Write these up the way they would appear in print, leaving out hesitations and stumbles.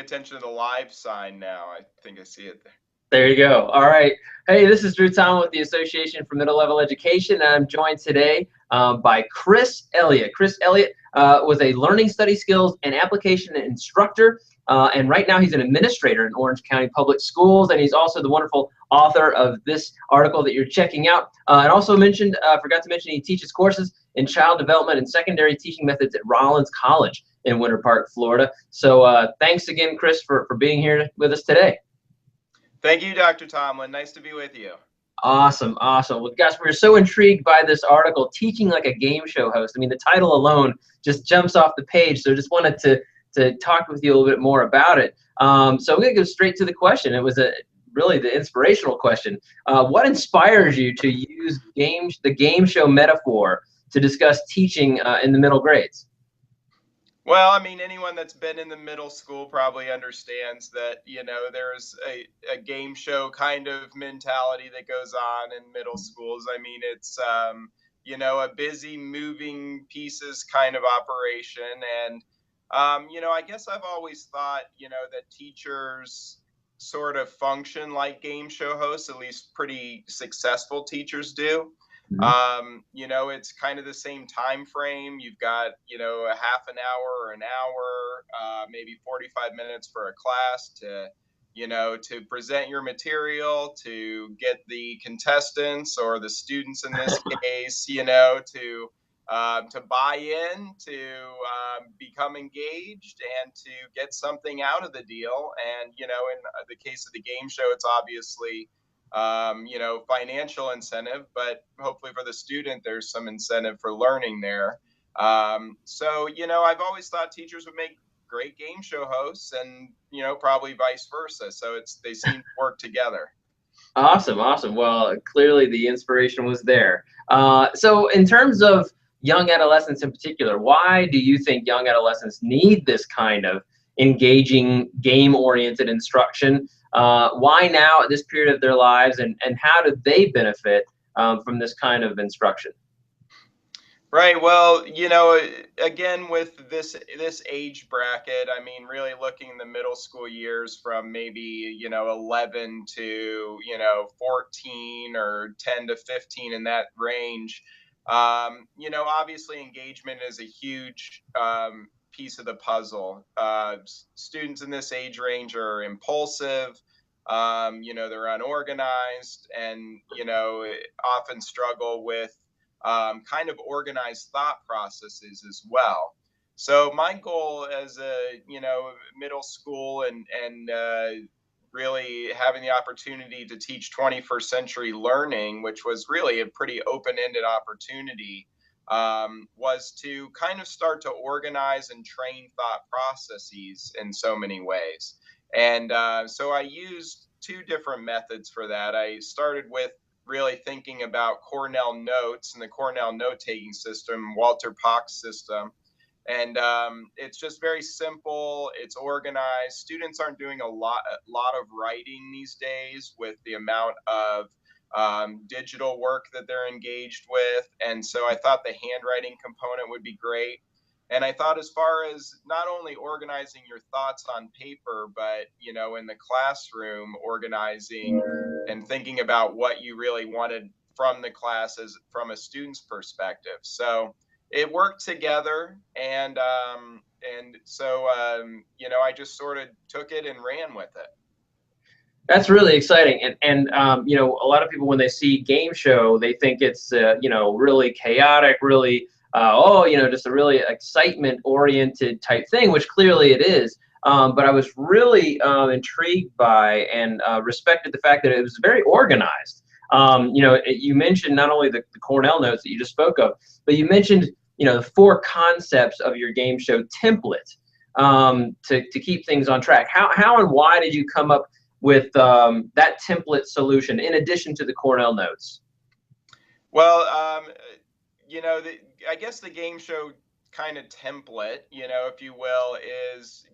attention to the live sign now. I think I see it there. There you go. All right. Hey, this is Drew Tom with the Association for Middle Level Education, and I'm joined today by Chris Elliott. Chris Elliott was a learning study skills and application instructor, and right now he's an administrator in Orange County Public Schools, and he's also the wonderful author of this article that you're checking out. And also forgot to mention, he teaches courses in child development and secondary teaching methods at Rollins College in Winter Park, Florida. So thanks again, Chris, for being here with us today. Thank you, Dr. Tomlin. Nice to be with you. Awesome, awesome. Well, guys, we're so intrigued by this article, Teaching Like a Game Show Host. I mean, the title alone just jumps off the page, so just wanted to talk with you a little bit more about it. So we're going to go straight to the question. It was really the inspirational question. What inspires you to use the game show metaphor to discuss teaching in the middle grades? Well, I mean, anyone that's been in the middle school probably understands that, there's a game show kind of mentality that goes on in middle schools. I mean, it's, a busy moving pieces kind of operation. And, I guess I've always thought, that teachers sort of function like game show hosts, at least pretty successful teachers do. It's kind of the same time frame. You've got, a half an hour or an hour, maybe 45 minutes for a class to present your material, to get the contestants or the students in this case, to buy in, to become engaged and to get something out of the deal. And, in the case of the game show, it's obviously financial incentive, but hopefully for the student, there's some incentive for learning there. So, I've always thought teachers would make great game show hosts and, probably vice versa. So they seem to work together. Awesome, awesome. Well, clearly the inspiration was there. So in terms of young adolescents in particular, why do you think young adolescents need this kind of engaging, game-oriented instruction? Why now at this period of their lives, and how do they benefit from this kind of instruction? Right. Well, again, with this age bracket, I mean, really looking the middle school years from maybe, 11 to, 14 or 10 to 15 in that range. Obviously engagement is a huge piece of the puzzle. Students in this age range are impulsive. They're unorganized and, often struggle with kind of organized thought processes as well. So my goal as a middle school and really having the opportunity to teach 21st century learning, which was really a pretty open-ended opportunity, was to kind of start to organize and train thought processes in so many ways. And so I used two different methods for that. I started with really thinking about Cornell notes and the Cornell note-taking system, Walter Pock's system. And it's just very simple. It's organized. Students aren't doing a lot of writing these days with the amount of digital work that they're engaged with. And so I thought the handwriting component would be great. And I thought as far as not only organizing your thoughts on paper, but, in the classroom, organizing and thinking about what you really wanted from the classes from a student's perspective. So it worked together. And so, I just sort of took it and ran with it. That's really exciting. And a lot of people, when they see game show, they think it's, really chaotic, really, just a really excitement-oriented type thing, which clearly it is. But I was really intrigued by and respected the fact that it was very organized. You mentioned not only the Cornell notes that you just spoke of, but you mentioned, the 4 concepts of your game show template to keep things on track. How and why did you come up with that template solution in addition to the Cornell notes? Well, I guess the game show kind of template, if you will, is,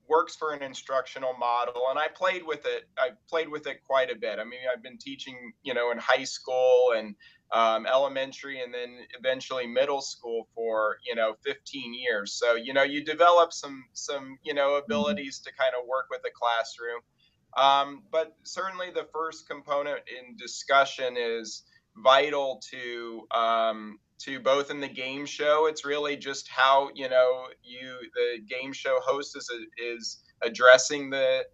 works for an instructional model. And I played with it quite a bit. I mean, I've been teaching, in high school and elementary and then eventually middle school for 15 years. So you develop some Mhm. abilities to kind of work with the classroom. But certainly the first component in discussion is vital to both in the game show. It's really just how the game show host is addressing the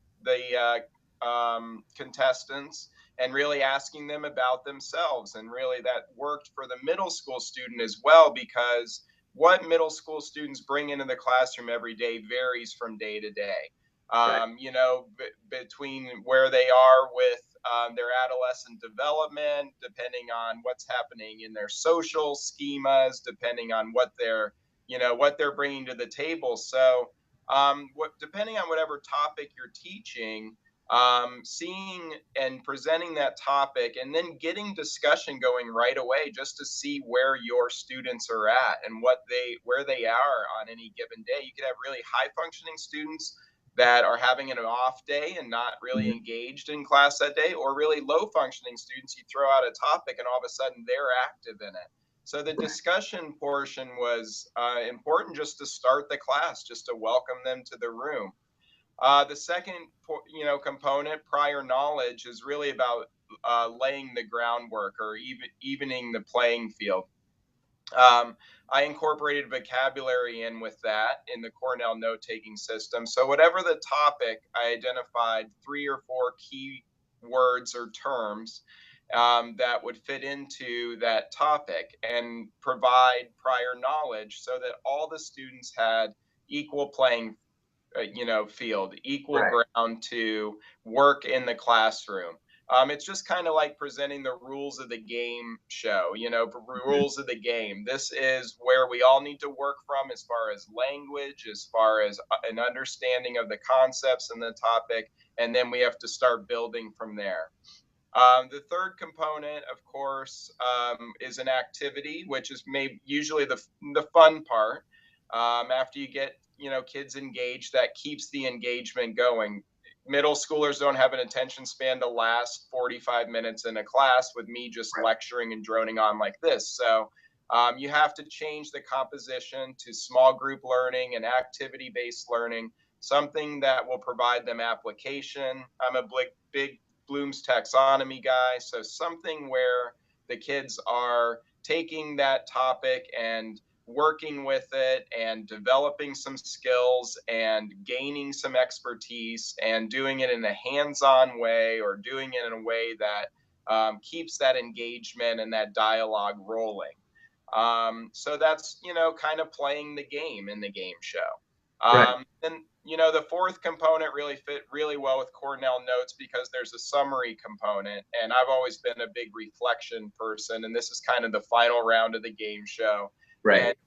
contestants and really asking them about themselves. And really that worked for the middle school student as well, because what middle school students bring into the classroom every day varies from day to day. Right. Between where they are with their adolescent development, depending on what's happening in their social schemas, depending on what they're bringing to the table. So, depending on whatever topic you're teaching, seeing and presenting that topic, and then getting discussion going right away, just to see where your students are at and where they are on any given day. You could have really high functioning students that are having an off day and not really Mhm. engaged in class that day, or really low functioning students. You throw out a topic and all of a sudden they're active in it. So the discussion portion was important, just to start the class, just to welcome them to the room. The second, component, prior knowledge, is really about laying the groundwork, or evening the playing field. Um, I incorporated vocabulary in with that in the Cornell note taking system. So, whatever the topic, I identified 3 or 4 key words or terms that would fit into that topic and provide prior knowledge, so that all the students had equal playing field, equal Right. ground to work in the classroom. It's just kind of like presenting the rules of the game show, Mhm. rules of the game. This is where we all need to work from, as far as language, as far as an understanding of the concepts and the topic, and then we have to start building from there. The third component, of course, is an activity, which is maybe usually the fun part. After you get kids engaged, that keeps the engagement going. Middle schoolers don't have an attention span to last 45 minutes in a class with me just Right. lecturing and droning on like this. So you have to change the composition to small group learning and activity based learning, something that will provide them application. I'm a big Bloom's taxonomy guy. So something where the kids are taking that topic and working with it and developing some skills and gaining some expertise and doing it in a hands-on way, or doing it in a way that keeps that engagement and that dialogue rolling. So that's kind of playing the game in the game show. Right. And the fourth component really fit really well with Cornell Notes, because there's a summary component, and I've always been a big reflection person, and this is kind of the final round of the game show. And Right.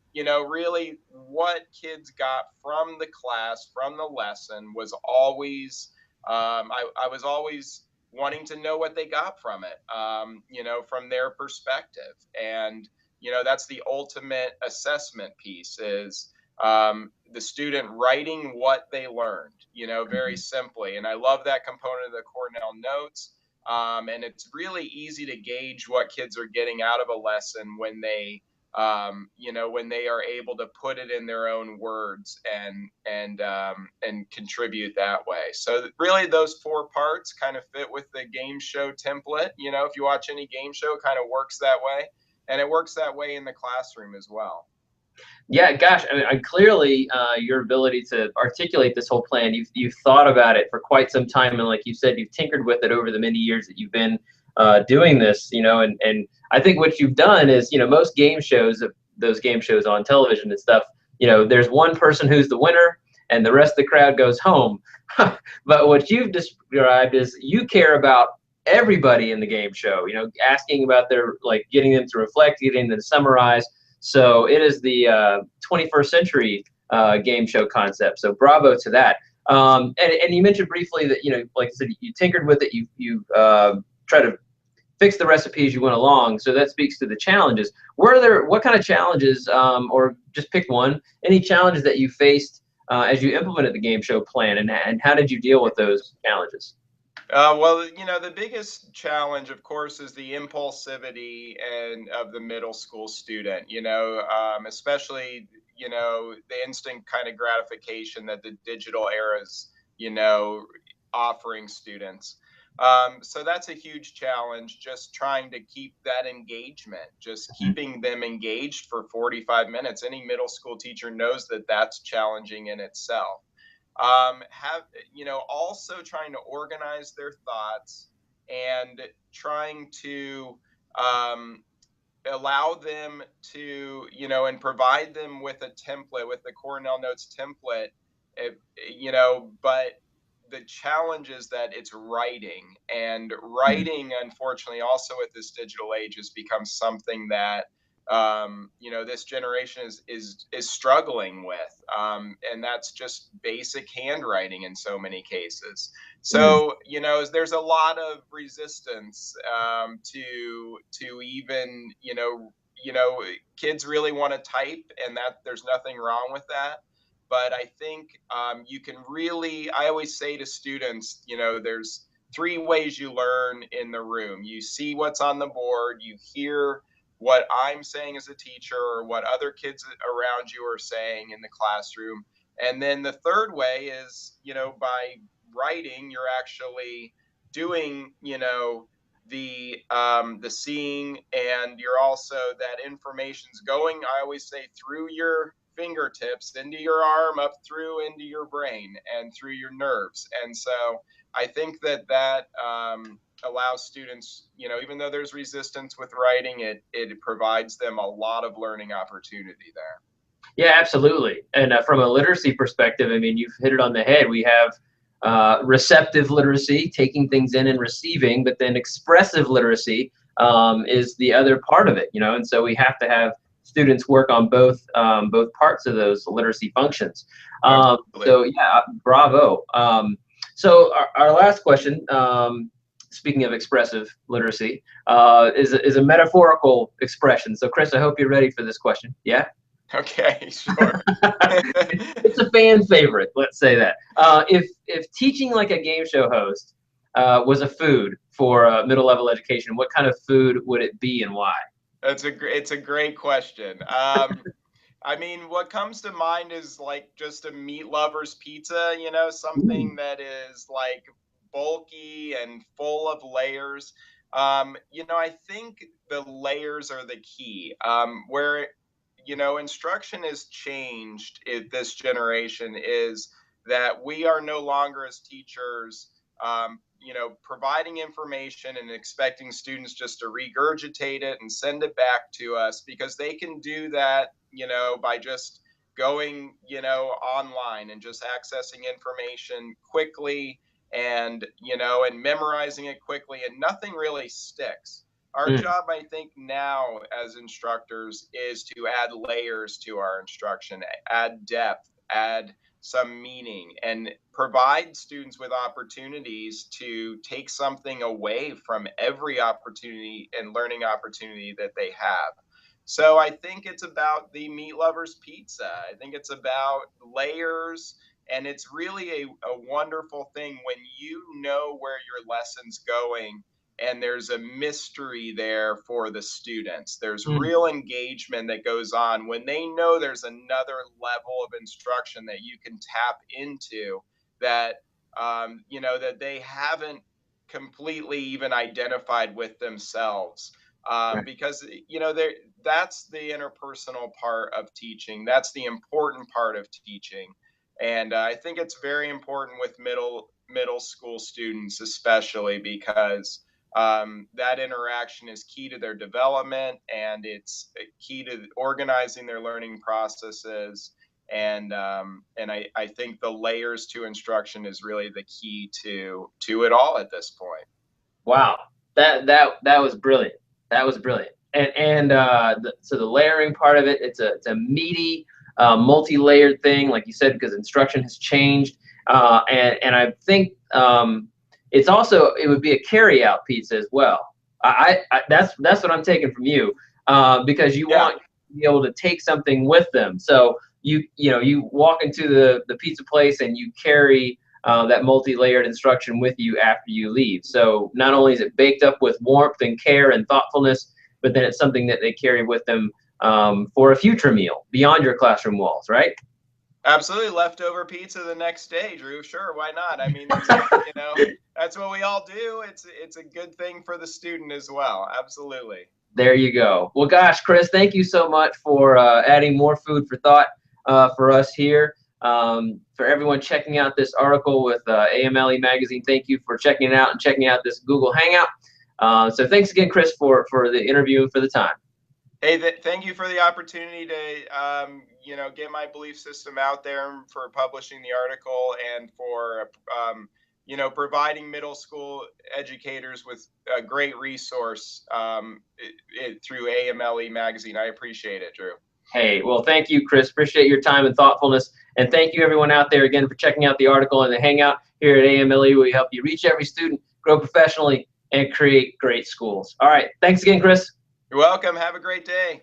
really what kids got from the class, from the lesson, was always I was always wanting to know what they got from it, from their perspective. And that's the ultimate assessment piece, is the student writing what they learned, very Mhm. simply. And I love that component of the Cornell notes. And it's really easy to gauge what kids are getting out of a lesson when they are able to put it in their own words and contribute that way. So really, those 4 parts kind of fit with the game show template. If you watch any game show, it kind of works that way, and it works that way in the classroom as well. Yeah, gosh, I mean, clearly your ability to articulate this whole plan, you've thought about it for quite some time, and like you said, you've tinkered with it over the many years that you've been doing this, and I think what you've done is, most game shows, those game shows on television and stuff, there's one person who's the winner, and the rest of the crowd goes home. But what you've described is you care about everybody in the game show, asking about their, like, getting them to reflect, getting them to summarize. So it is the 21st century game show concept. So bravo to that. And you mentioned briefly that, like I said, you tinkered with it. You try to fix the recipes you went along. So that speaks to the challenges. What kind of challenges, or just pick one, any challenges that you faced as you implemented the game show plan, and how did you deal with those challenges? Well, the biggest challenge, of course, is the impulsivity and of the middle school student. Especially the instant kind of gratification that the digital era is offering students. So that's a huge challenge. Just trying to keep that engagement, just keeping them engaged for 45 minutes. Any middle school teacher knows that that's challenging in itself. Have Also trying to organize their thoughts and trying to um, allow them to, and provide them with a template, with the Cornell Notes template, but the challenge is that it's writing, and writing, unfortunately, also with this digital age, has become something that this generation is struggling with, and that's just basic handwriting in so many cases. Mm. So there's a lot of resistance to even kids really want to type, and that there's nothing wrong with that. But I think you can really, I always say to students, there's three ways you learn in the room. You see what's on the board, you hear what I'm saying as a teacher or what other kids around you are saying in the classroom. And then the third way is, by writing, you're actually doing, the seeing, and you're also, that information's going, I always say, through your fingertips into your arm, up through into your brain and through your nerves. And so I think that allows students, even though there's resistance with writing, it provides them a lot of learning opportunity there. Yeah, absolutely. And from a literacy perspective, I mean, you've hit it on the head. We have receptive literacy, taking things in and receiving, but then expressive literacy is the other part of it, and so we have to have students work on both parts of those literacy functions. Absolutely. So yeah, bravo. So our last question, speaking of expressive literacy, is a metaphorical expression. So Chris, I hope you're ready for this question. Yeah. Okay, sure. It's a fan favorite, let's say that. If teaching like a game show host was a food for middle level education, what kind of food would it be and why? It's a great question. I mean, what comes to mind is like just a meat lover's pizza, Ooh. something that is like bulky and full of layers. I think the layers are the key. Where instruction is changed in this generation is that we are no longer, as teachers, providing information and expecting students just to regurgitate it and send it back to us, because they can do that, by just going, online and just accessing information quickly, and memorizing it quickly, and nothing really sticks. Our Mm, job, I think, now as instructors is to add layers to our instruction, add depth, add some meaning, and provide students with opportunities to take something away from every opportunity and learning opportunity that they have. So I think it's about the meat lover's pizza. I think it's about layers. And it's really a wonderful thing when you know where your lesson's going, and there's a mystery there for the students. There's mm, real engagement that goes on when they know there's another level of instruction that you can tap into, that that they haven't completely even identified with themselves. right. Because that's the interpersonal part of teaching. That's the important part of teaching, and I think it's very important with middle school students, especially because that interaction is key to their development, and it's key to organizing their learning processes. And I think the layers to instruction is really the key to it all at this point. Wow, that was brilliant. That was brilliant. So the layering part of it, it's a meaty, multi-layered thing, like you said, because instruction has changed, and I think it's also it would be a carry-out pizza as well. That's what I'm taking from you, because you Yeah. want to be able to take something with them. So you walk into the pizza place and you carry that multi-layered instruction with you after you leave. So not only is it baked up with warmth and care and thoughtfulness, but then it's something that they carry with them for a future meal beyond your classroom walls, right? Absolutely, leftover pizza the next day, Drew. Sure, why not? I mean, that's what we all do. It's a good thing for the student as well. Absolutely. There you go. Well, gosh, Chris, thank you so much for adding more food for thought for us here. For everyone checking out this article with AMLE Magazine, thank you for checking it out and checking out this Google Hangout. So thanks again, Chris, for the interview and for the time. Hey, thank you for the opportunity to, get my belief system out there, for publishing the article, and for, providing middle school educators with a great resource through AMLE Magazine. I appreciate it, Drew. Hey, well, thank you, Chris. Appreciate your time and thoughtfulness. And thank you, everyone out there, again, for checking out the article and the Hangout here at AMLE, where we help you reach every student, grow professionally, and create great schools. All right. Thanks again, Chris. You're welcome. Have a great day.